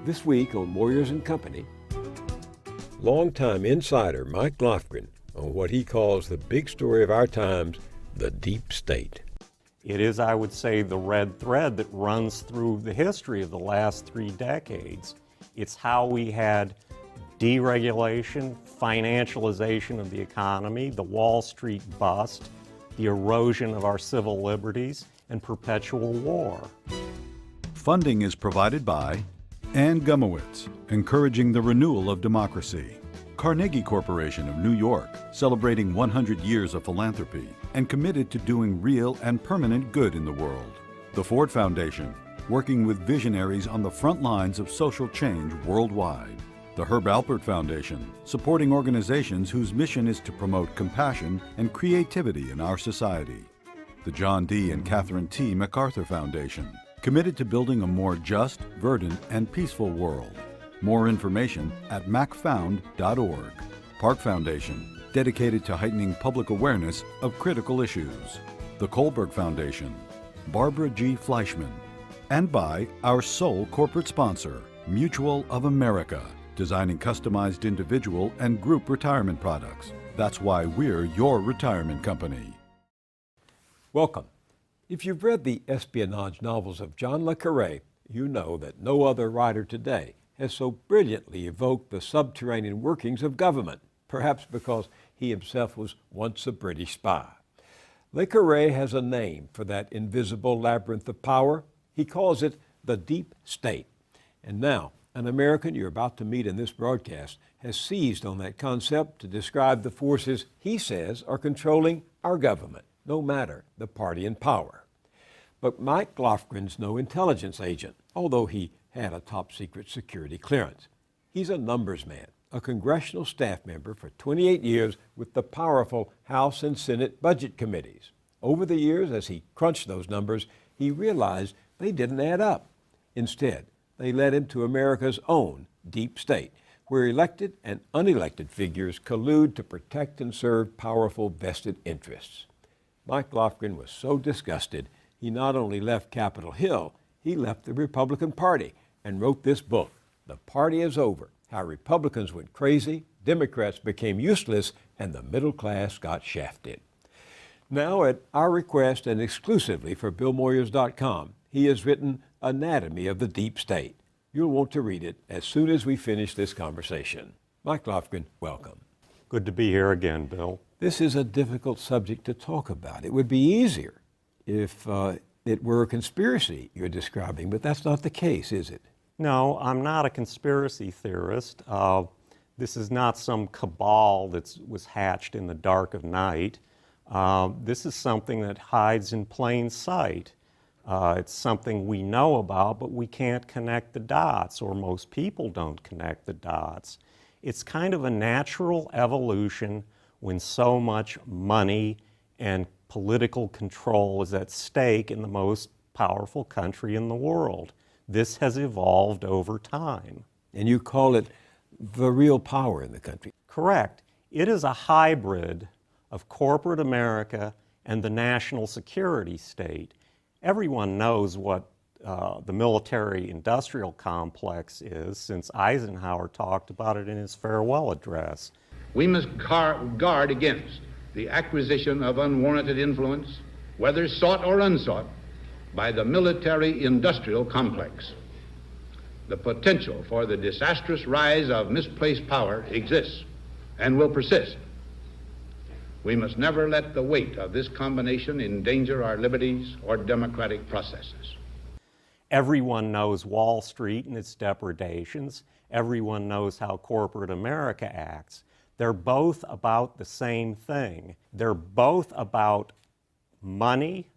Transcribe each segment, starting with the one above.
This week on Warriors and Company, longtime insider Mike Lofgren on what he calls the big story of our times, the deep state. It is, I would say, the red thread that runs through the history of the last 3 decades. It's how we had deregulation, financialization of the economy, the Wall Street bust, the erosion of our civil liberties, and perpetual war. Funding is provided by Ann Gumowitz, encouraging the renewal of democracy. Carnegie Corporation of New York, celebrating 100 years of philanthropy and committed to doing real and permanent good in the world. The Ford Foundation, working with visionaries on the front lines of social change worldwide. The Herb Alpert Foundation, supporting organizations whose mission is to promote compassion and creativity in our society. The John D. and Catherine T. MacArthur Foundation, committed to building a more just, verdant, and peaceful world. More information at macfound.org. Park Foundation, dedicated to heightening public awareness of critical issues. The Kohlberg Foundation, Barbara G. Fleischman. And by our sole corporate sponsor, Mutual of America, designing customized individual and group retirement products. That's why we're your retirement company. Welcome. If you've read the espionage novels of John le Carré, you know that no other writer today has so brilliantly evoked the subterranean workings of government, perhaps because he himself was once a British spy. Le Carré has a name for that invisible labyrinth of power. He calls it the deep state. And now, an American you're about to meet in this broadcast has seized on that concept to describe the forces he says are controlling our government, no matter the party in power. But Mike Lofgren's no intelligence agent, although he had a top-secret security clearance. He's a numbers man, a congressional staff member for 28 years with the powerful House and Senate budget committees. Over the years, as he crunched those numbers, he realized they didn't add up. Instead, they led him to America's own deep state, where elected and unelected figures collude to protect and serve powerful vested interests. Mike Lofgren was so disgusted, he not only left Capitol Hill, he left the Republican Party and wrote this book, The Party is Over, How Republicans Went Crazy, Democrats Became Useless, and the Middle Class Got Shafted. Now, at our request and exclusively for BillMoyers.com, he has written Anatomy of the Deep State. You'll want to read it as soon as we finish this conversation. Mike Lofgren, welcome. Good to be here again, Bill. This is a difficult subject to talk about. It would be easier if it were a conspiracy you're describing, but that's not the case, is it? No, I'm not a conspiracy theorist. This is not some cabal that was hatched in the dark of night. This is something that hides in plain sight. It's something we know about, but we can't connect the dots, or most people don't connect the dots. It's kind of a natural evolution when so much money and political control is at stake in the most powerful country in the world. This has evolved over time. And you call it the real power in the country. Correct. It is a hybrid of corporate America and the national security state. Everyone knows what the military-industrial complex is, since Eisenhower talked about it in his farewell address. We must guard against the acquisition of unwarranted influence, whether sought or unsought, by the military-industrial complex. The potential for the disastrous rise of misplaced power exists and will persist. We must never let the weight of this combination endanger our liberties or democratic processes. Everyone knows Wall Street and its depredations. Everyone knows how corporate America acts. They're both about the same thing. They're both about money,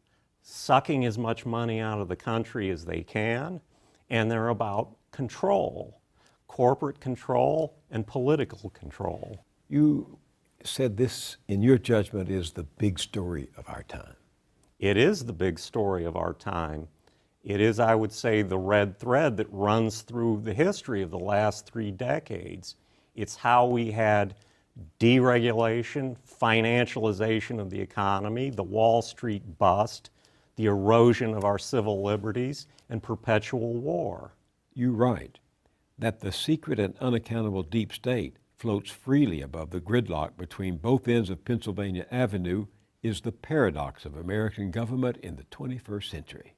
sucking as much money out of the country as they can, and they're about control, corporate control and political control. You said this, in your judgment, is the big story of our time. It is the big story of our time. It is, I would say, the red thread that runs through the history of the last 3 decades. It's how we had deregulation, financialization of the economy, the Wall Street bust, the erosion of our civil liberties, and perpetual war. You write, That the secret and unaccountable deep state floats freely above the gridlock between both ends of Pennsylvania Avenue is the paradox of American government in the 21st century.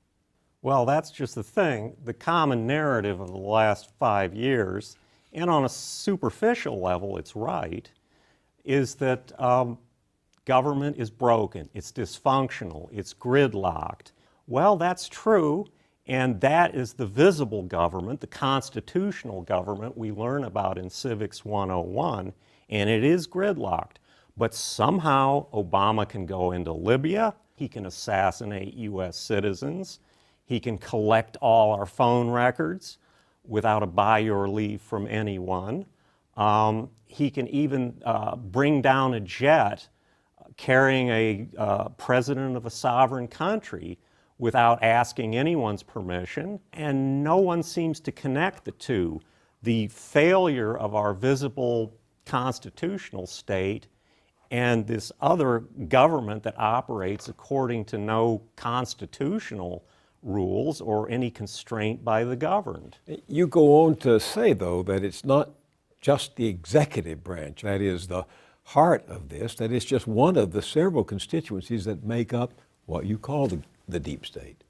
Well, that's just the thing. The common narrative of the last 5 years, and on a superficial level it's right, is that government is broken, it's dysfunctional, it's gridlocked. Well, that's true, and that is the visible government, the constitutional government we learn about in Civics 101, and it is gridlocked. But somehow Obama can go into Libya, he can assassinate U.S. citizens, he can collect all our phone records without a by your leave from anyone. He can even bring down a jet carrying a president of a sovereign country without asking anyone's permission, and no one seems to connect the two. The failure of our visible constitutional state and this other government that operates according to no constitutional rules or any constraint by the governed. You go on to say, though, that it's not just the executive branch that is the heart of this, that it's just one of the several constituencies that make up what you call the deep state.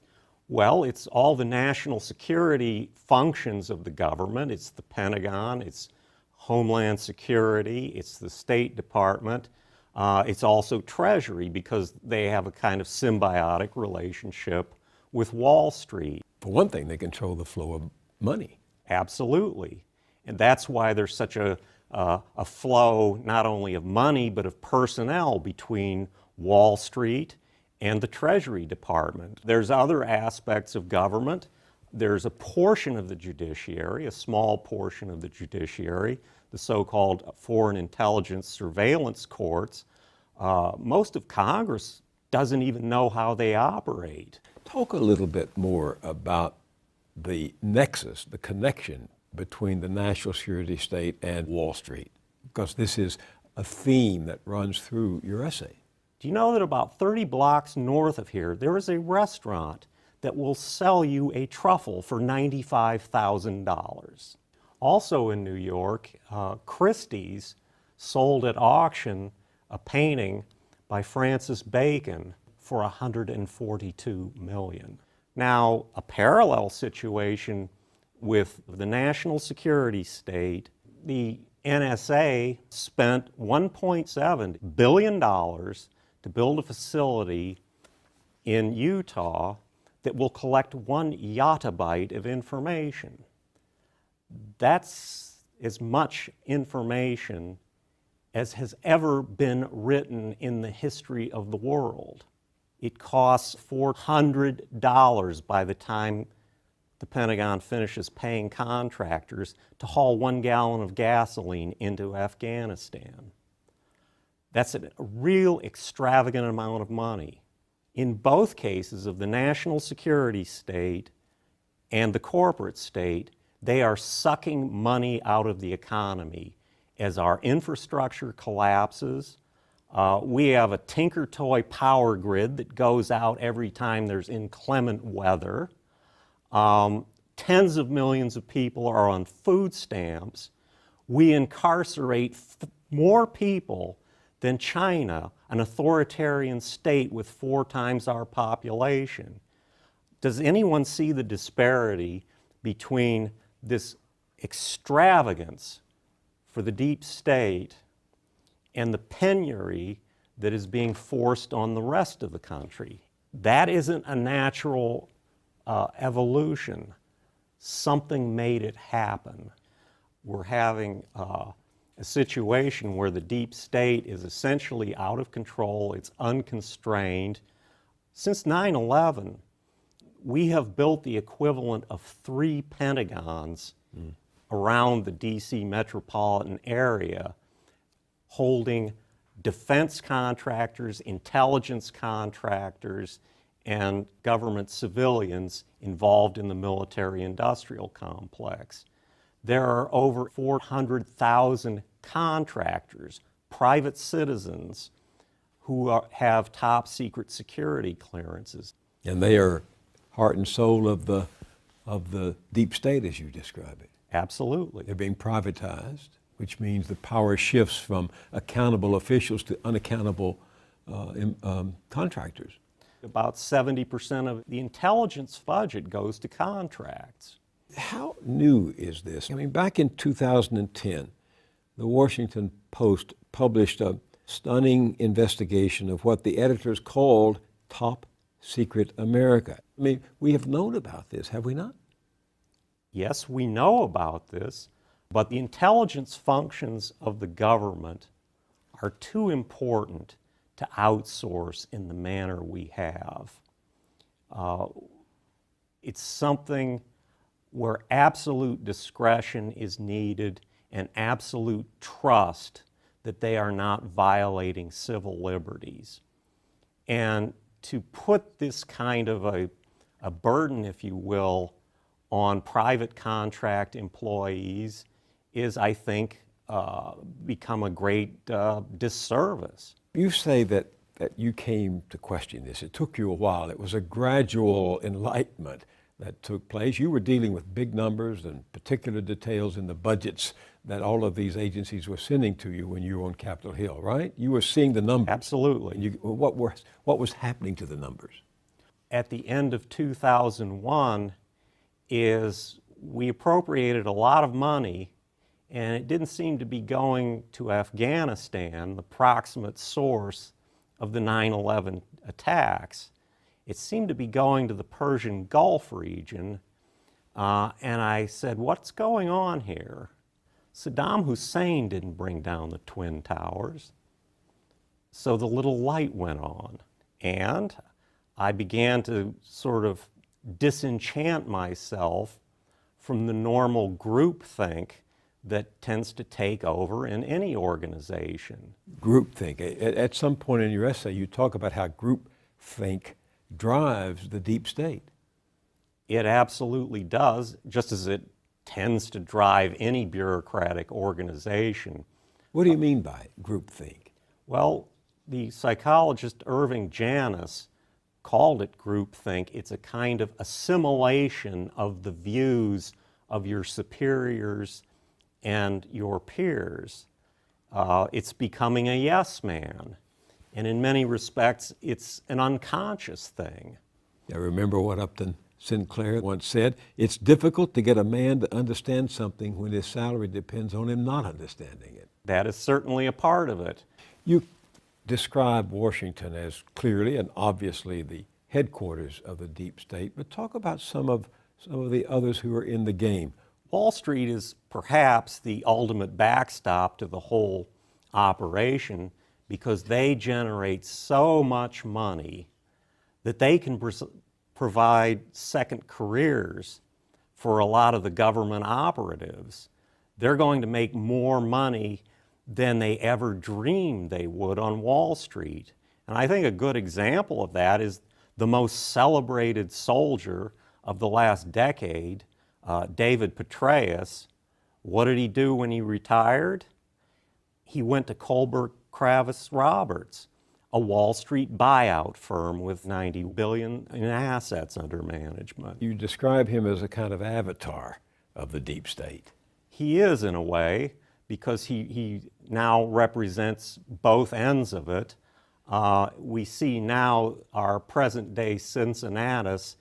Well, it's all the national security functions of the government. It's the Pentagon, it's Homeland Security, it's the State Department. It's also Treasury because they have a kind of symbiotic relationship with Wall Street. For one thing, they control the flow of money. Absolutely. And that's why there's such a flow not only of money but of personnel between Wall Street and the Treasury Department. There's other aspects of government. There's a portion of the judiciary, a small portion of the judiciary, the so-called Foreign Intelligence Surveillance Courts. Most of Congress doesn't even know how they operate. Talk a little bit more about the nexus, the connection between the national security state and Wall Street, because this is a theme that runs through your essay. Do you know that about 30 blocks north of here, there is a restaurant that will sell you a truffle for $95,000? Also in New York, Christie's sold at auction a painting by Francis Bacon for $142 million. Now, a parallel situation with the national security state, the NSA spent $1.7 billion to build a facility in Utah that will collect 1 yottabyte of information. That's as much information as has ever been written in the history of the world. It costs $400 by the time the Pentagon finishes paying contractors to haul 1 gallon of gasoline into Afghanistan. That's a real extravagant amount of money. In both cases of the national security state and the corporate state, they are sucking money out of the economy as our infrastructure collapses. We have a Tinker Toy power grid that goes out every time there's inclement weather. Tens of millions of people are on food stamps. We incarcerate more people than China, an authoritarian state with 4 times our population. Does anyone see the disparity between this extravagance for the deep state and the penury that is being forced on the rest of the country? That isn't a natural evolution. Something made it happen. We're having a situation where the deep state is essentially out of control, it's unconstrained. Since 9/11, we have built the equivalent of 3 Pentagons around the DC metropolitan area, holding defense contractors, intelligence contractors, and government civilians involved in the military-industrial complex. There are over 400,000 contractors, private citizens, who have top secret security clearances. And they are heart and soul of the deep state, as you describe it. Absolutely. They're being privatized, which means the power shifts from accountable officials to unaccountable contractors. About 70% of the intelligence budget goes to contracts. How new is this? I mean, back in 2010, the Washington Post published a stunning investigation of what the editors called Top Secret America. I mean, we have known about this, have we not? Yes, we know about this, but the intelligence functions of the government are too important to outsource in the manner we have. It's something where absolute discretion is needed and absolute trust that they are not violating civil liberties. And to put this kind of a burden, if you will, on private contract employees is, I think, become a great disservice. You say that you came to question this. It took you a while. It was a gradual enlightenment that took place. You were dealing with big numbers and particular details in the budgets that all of these agencies were sending to you when you were on Capitol Hill, right? You were seeing the numbers. Absolutely. What was happening to the numbers? At the end of 2001 is we appropriated a lot of money, and it didn't seem to be going to Afghanistan, the proximate source of the 9/11 attacks. It seemed to be going to the Persian Gulf region, and I said, what's going on here? Saddam Hussein didn't bring down the Twin Towers. So the little light went on, and I began to sort of disenchant myself from the normal groupthink that tends to take over in any organization. Groupthink. At some point in your essay, you talk about how groupthink drives the deep state. It absolutely does, just as it tends to drive any bureaucratic organization. What do you mean by groupthink? Well, the psychologist Irving Janis called it groupthink. It's a kind of assimilation of the views of your superiors and your peers. It's becoming a yes man. And in many respects, it's an unconscious thing. I remember what Upton Sinclair once said, it's difficult to get a man to understand something when his salary depends on him not understanding it. That is certainly a part of it. You describe Washington as clearly and obviously the headquarters of the deep state, but talk about some of the others who are in the game. Wall Street is perhaps the ultimate backstop to the whole operation because they generate so much money that they can provide second careers for a lot of the government operatives. They're going to make more money than they ever dreamed they would on Wall Street. And I think a good example of that is the most celebrated soldier of the last decade, David Petraeus. What did he do when he retired? He went to Kohlberg Kravis Roberts, a Wall Street buyout firm with $90 billion in assets under management. You describe him as a kind of avatar of the deep state. He is, in a way, because he now represents both ends of it. We see now our present-day Cincinnatus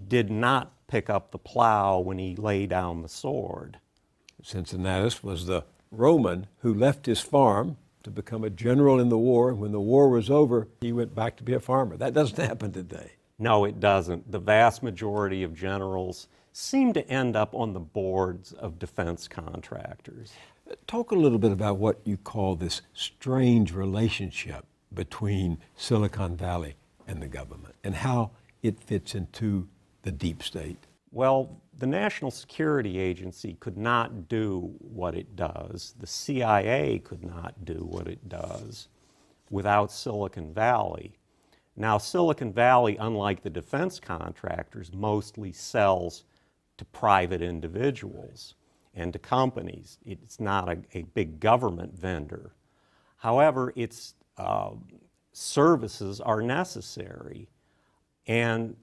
did not pick up the plow when he laid down the sword. Cincinnatus was the Roman who left his farm to become a general in the war, and when the war was over, he went back to be a farmer. That doesn't happen today. No, it doesn't. The vast majority of generals seem to end up on the boards of defense contractors. Talk a little bit about what you call this strange relationship between Silicon Valley and the government and how it fits into the deep state. Well, the National Security Agency could not do what it does. The CIA could not do what it does without Silicon Valley. Now, Silicon Valley, unlike the defense contractors, mostly sells to private individuals and to companies. It's not a big government vendor. However, its services are necessary. And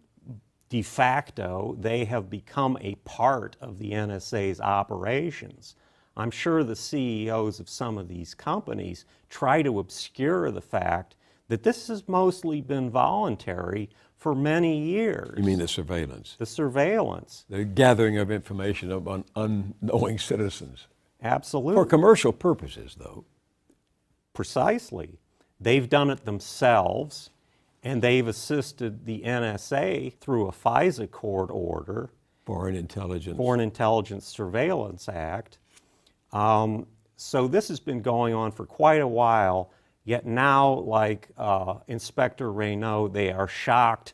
de facto, they have become a part of the NSA's operations. I'm sure the CEOs of some of these companies try to obscure the fact that this has mostly been voluntary for many years. You mean the surveillance? The surveillance. The gathering of information on unknowing citizens. Absolutely. For commercial purposes, though. Precisely. They've done it themselves, and they've assisted the NSA through a FISA court order, Foreign Intelligence. Foreign Intelligence Surveillance Act. So this has been going on for quite a while, yet now, like Inspector Raynaud, they are shocked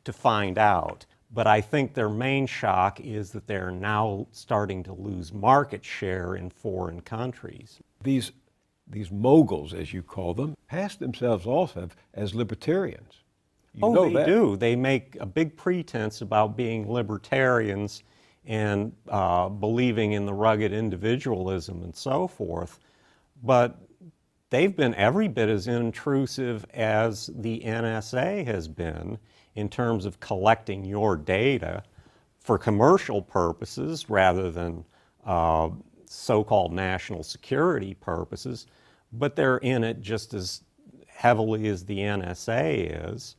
to find out. But I think their main shock is that they're now starting to lose market share in foreign countries. These moguls, as you call them, pass themselves off as libertarians. You know They that. do. They make a big pretense about being libertarians and believing in the rugged individualism and so forth. But they've been every bit as intrusive as the NSA has been in terms of collecting your data for commercial purposes rather than so-called national security purposes, but they're in it just as heavily as the NSA is.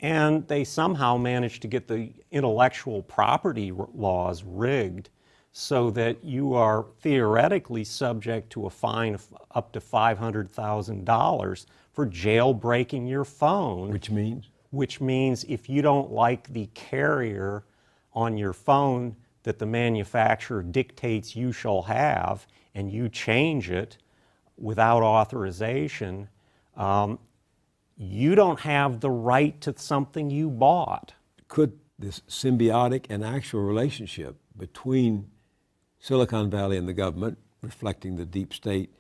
And they somehow managed to get the intellectual property laws rigged so that you are theoretically subject to a fine of up to $500,000 for jailbreaking your phone. Which means? Which means if you don't like the carrier on your phone that the manufacturer dictates you shall have, and you change it without authorization, you don't have the right to something you bought. Could this symbiotic and actual relationship between Silicon Valley and the government, reflecting the deep state,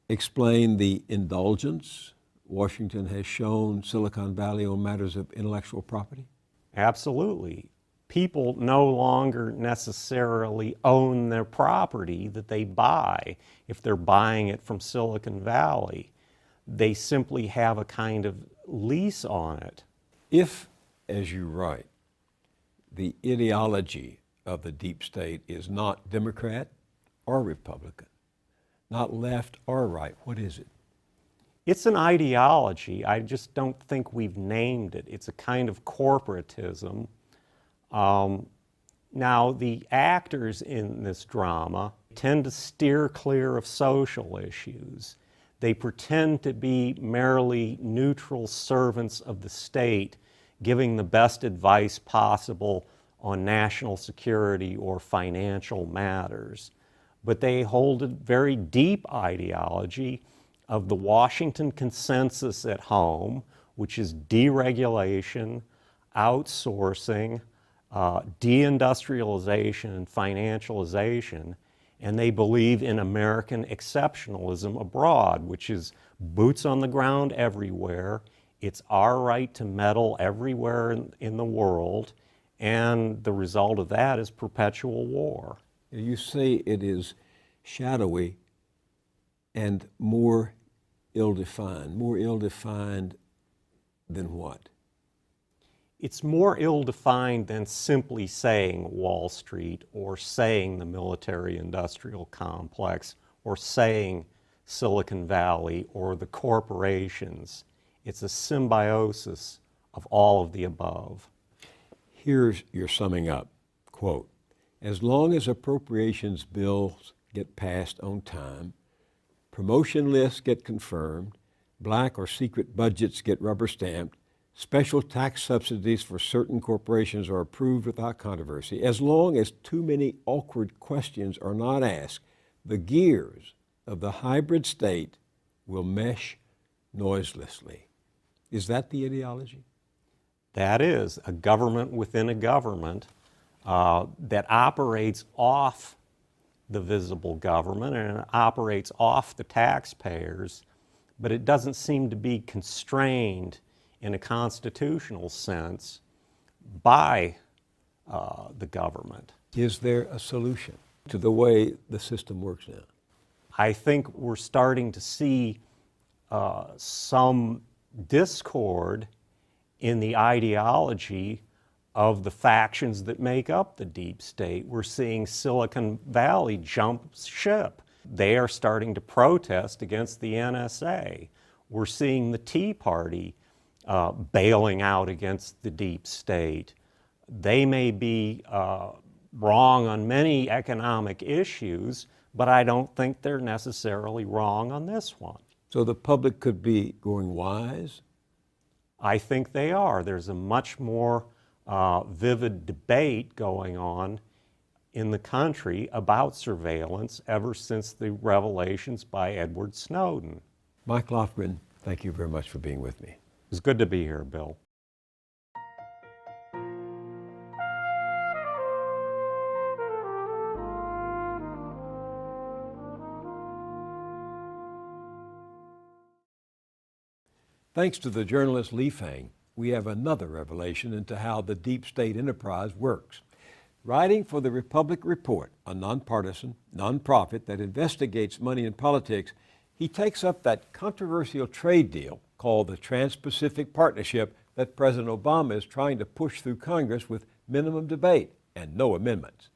explain the indulgence Washington has shown Silicon Valley on matters of intellectual property? Absolutely. People no longer necessarily own their property that they buy if they're buying it from Silicon Valley. They simply have a kind of lease on it. If, as you write, the ideology of the deep state is not Democrat or Republican, not left or right, what is it? It's an ideology. I just don't think we've named it. It's a kind of corporatism. Now, the actors in this drama tend to steer clear of social issues. They pretend to be merely neutral servants of the state, giving the best advice possible on national security or financial matters. But they hold a very deep ideology of the Washington consensus at home, which is deregulation, outsourcing, deindustrialization, and financialization. And they believe in American exceptionalism abroad, which is boots on the ground everywhere. It's our right to meddle everywhere in the world, and the result of that is perpetual war. You say it is shadowy and more ill-defined. More ill-defined than what? It's more ill-defined than simply saying Wall Street or saying the military-industrial complex or saying Silicon Valley or the corporations. It's a symbiosis of all of the above. Here's your summing up. Quote, as long as appropriations bills get passed on time, promotion lists get confirmed, black or secret budgets get rubber stamped, special tax subsidies for certain corporations are approved without controversy, as long as too many awkward questions are not asked, the gears of the hybrid state will mesh noiselessly. Is that the ideology? That is a government within a government that operates off the visible government and it operates off the taxpayers, but it doesn't seem to be constrained in a constitutional sense by the government. Is there a solution to the way the system works now? I think we're starting to see some discord in the ideology of the factions that make up the deep state. We're seeing Silicon Valley jump ship. They are starting to protest against the NSA. We're seeing the Tea Party bailing out against the deep state. They may be wrong on many economic issues, but I don't think they're necessarily wrong on this one. So the public could be growing wise? I think they are. There's a much more vivid debate going on in the country about surveillance ever since the revelations by Edward Snowden. Mike Lofgren, thank you very much for being with me. It's good to be here, Bill. Thanks to the journalist Lee Fang, we have another revelation into how the deep state enterprise works. Writing for the Republic Report, a nonpartisan, nonprofit that investigates money in politics, he takes up that controversial trade deal called the Trans-Pacific Partnership that President Obama is trying to push through Congress with minimum debate and no amendments.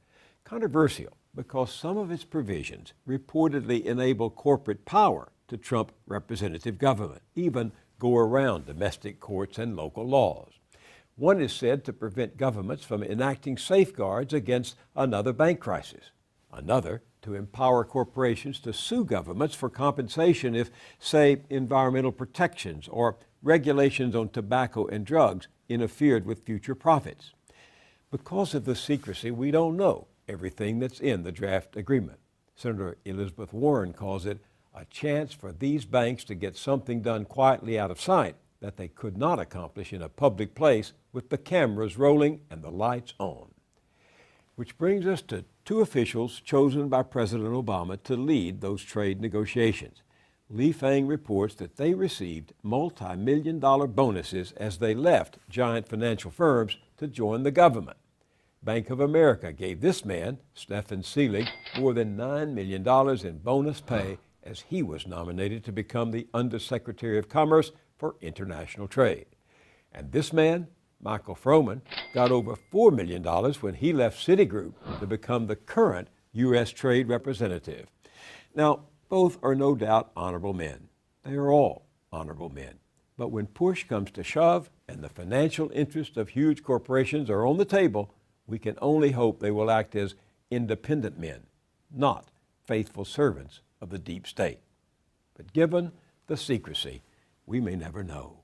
Controversial because some of its provisions reportedly enable corporate power to trump representative government, even go around domestic courts and local laws. One is said to prevent governments from enacting safeguards against another bank crisis. Another, to empower corporations to sue governments for compensation if, say, environmental protections or regulations on tobacco and drugs interfered with future profits. Because of the secrecy, we don't know everything that's in the draft agreement. Senator Elizabeth Warren calls it a chance for these banks to get something done quietly out of sight that they could not accomplish in a public place with the cameras rolling and the lights on. Which brings us to two officials chosen by President Obama to lead those trade negotiations. Lee Fang reports that they received multi-million-dollar bonuses as they left giant financial firms to join the government. Bank of America gave this man, Stefan Selig, more than $9 million in bonus pay as he was nominated to become the Undersecretary of Commerce for International Trade. And this man, Michael Froman, got over $4 million when he left Citigroup to become the current U.S. Trade Representative. Now, both are no doubt honorable men. They are all honorable men. But when push comes to shove and the financial interests of huge corporations are on the table, we can only hope they will act as independent men, not faithful servants of the deep state. But given the secrecy, we may never know.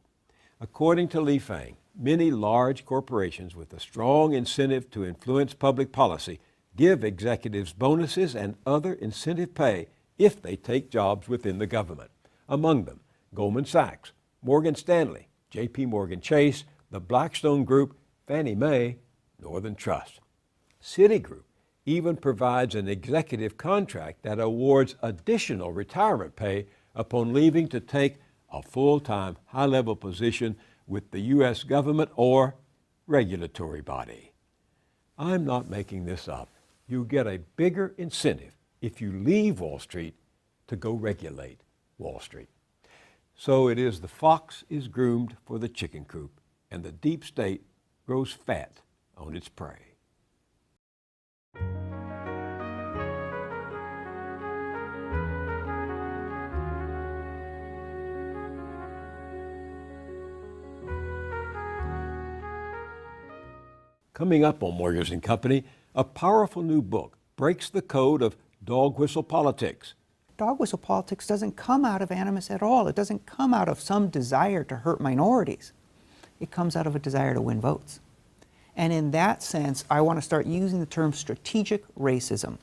According to Lee Fang, many large corporations with a strong incentive to influence public policy give executives bonuses and other incentive pay if they take jobs within the government. Among them, Goldman Sachs, Morgan Stanley, J.P. Morgan Chase, the Blackstone Group, Fannie Mae, Northern Trust. Citigroup even provides an executive contract that awards additional retirement pay upon leaving to take a full-time, high-level position with the U.S. government or regulatory body. I'm not making this up. You get a bigger incentive if you leave Wall Street to go regulate Wall Street. So it is the fox is groomed for the chicken coop, and the deep state grows fat on its prey. Coming up on Moyers & Company, a powerful new book breaks the code of dog whistle politics. Dog whistle politics doesn't come out of animus at all. It doesn't come out of some desire to hurt minorities. It comes out of a desire to win votes. And in that sense, I want to start using the term strategic racism.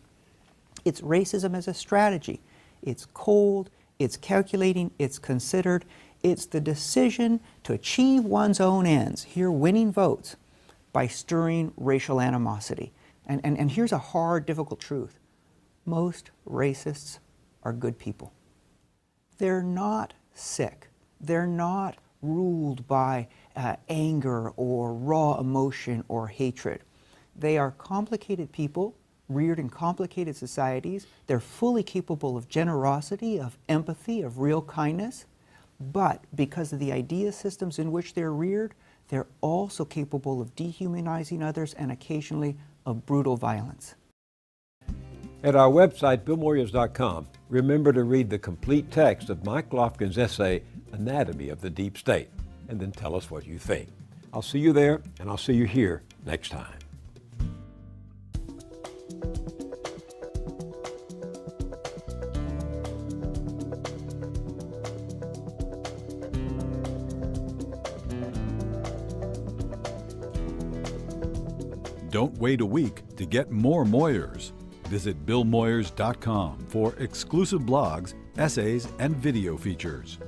It's racism as a strategy. It's cold, it's calculating, it's considered. It's the decision to achieve one's own ends, here winning votes, by stirring racial animosity. And here's a hard, difficult truth. Most racists are good people. They're not sick. They're not ruled by anger or raw emotion or hatred. They are complicated people, reared in complicated societies. They're fully capable of generosity, of empathy, of real kindness. But because of the idea systems in which they're reared, they're also capable of dehumanizing others and occasionally of brutal violence. At our website, BillMoyers.com, remember to read the complete text of Mike Lofgren's essay, Anatomy of the Deep State, and then tell us what you think. I'll see you there, and I'll see you here next time. Don't wait a week to get more Moyers. Visit BillMoyers.com for exclusive blogs, essays, and video features.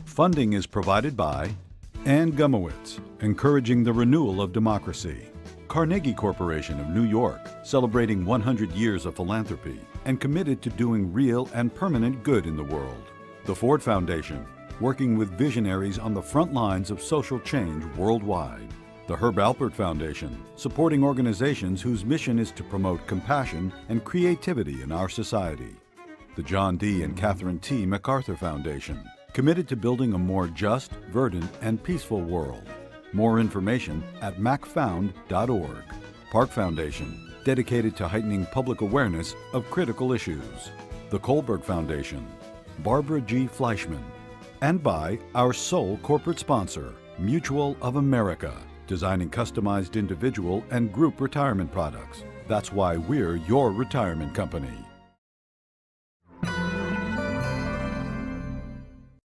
Funding is provided by Ann Gumowitz, encouraging the renewal of democracy. Carnegie Corporation of New York, celebrating 100 years of philanthropy and committed to doing real and permanent good in the world. The Ford Foundation, working with visionaries on the front lines of social change worldwide. The Herb Alpert Foundation, supporting organizations whose mission is to promote compassion and creativity in our society. The John D. and Catherine T. MacArthur Foundation, committed to building a more just, verdant, and peaceful world. More information at macfound.org. Park Foundation, dedicated to heightening public awareness of critical issues. The Kohlberg Foundation, Barbara G. Fleischman, and by our sole corporate sponsor, Mutual of America, designing customized individual and group retirement products. That's why we're your retirement company.